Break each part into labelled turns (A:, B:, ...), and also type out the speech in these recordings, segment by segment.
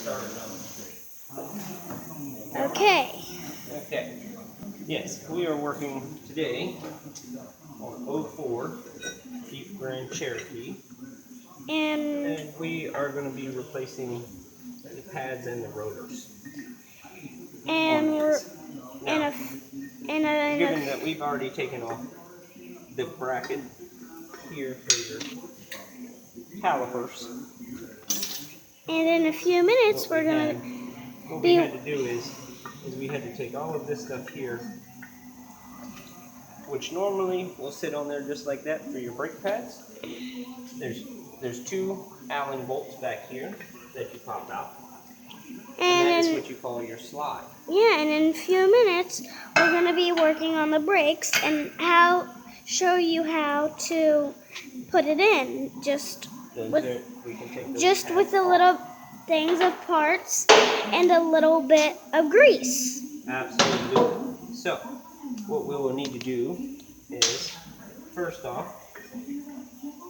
A: start another.
B: Okay.
A: Okay. Yes, we are working today on 04 Jeep Grand Cherokee. And we are going to be replacing the pads and the rotors.
B: And we're
A: given that we've already taken off the bracket here for your calipers.
B: And in a few minutes
A: What we had to do is we had to take all of this stuff here, which normally will sit on there just like that for your brake pads. There's two Allen bolts back here that you pop out. And that is what you call your slide.
B: Yeah, and in a few minutes we're going to be working on the brakes and show you how to put it in with the little things of parts and a little bit of grease.
A: Absolutely. So what we will need to do is, first off,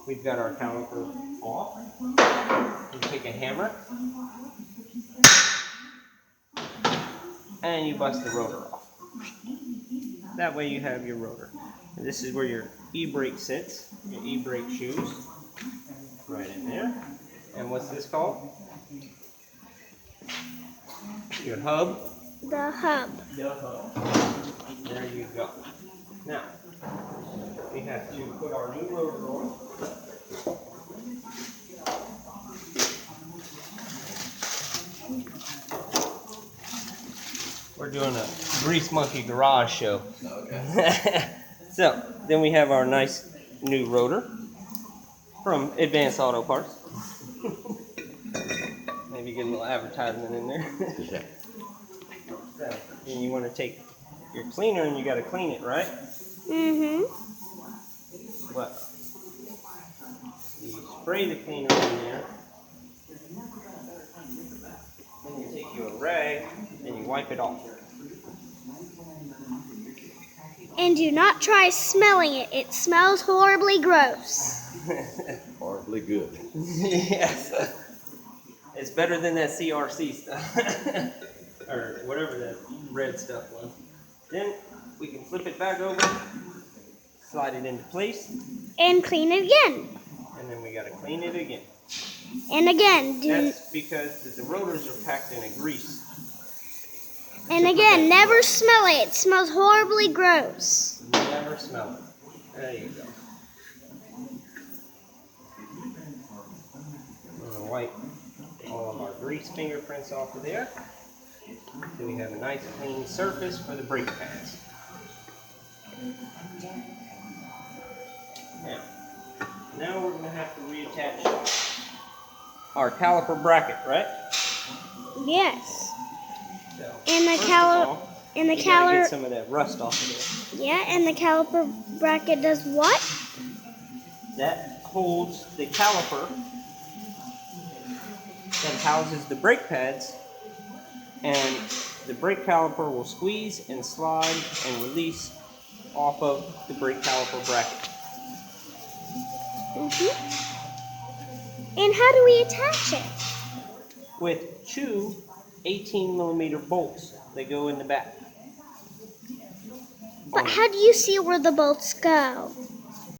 A: we've got our caliper off. You take a hammer and you bust the rotor off. That way you have your rotor. And this is where your e-brake sits, your e-brake shoes, right in there. And what's this called? Your hub.
B: The hub.
A: The hub. There you go. Now, we have to put our new rotor on. We're doing a Grease Monkey garage show. Okay. So, then we have our nice new rotor from Advanced Auto Parts. Maybe get a little advertisement in there. So, then you want to take your cleaner and you got to clean it, right?
B: Mm-hmm.
A: Well, you spray the cleaner in there. Then you take you a rag and you wipe it off.
B: And do not try smelling it. It smells horribly gross.
C: Horribly good.
A: Yes. It's better than that CRC stuff. Or whatever that red stuff was. Then we can flip it back over, slide it into place.
B: And clean it again.
A: And then we got to clean it again.
B: And again.
A: That's because the rotors are packed in a grease.
B: And again, never smell it. It smells horribly gross.
A: Never smell it. There you go. I'm going to wipe all of our grease fingerprints off of there. So we have a nice clean surface for the brake pads. Now we're going to have to reattach our caliper bracket, right?
B: Yes.
A: So,
B: And the
A: get some of that rust off of there.
B: Yeah, and the caliper bracket does what?
A: That holds the caliper that houses the brake pads, and the brake caliper will squeeze and slide and release off of the brake caliper bracket.
B: Mm-hmm. And how do we attach it?
A: With two 18mm bolts that go in the back.
B: But how do you see where the bolts go?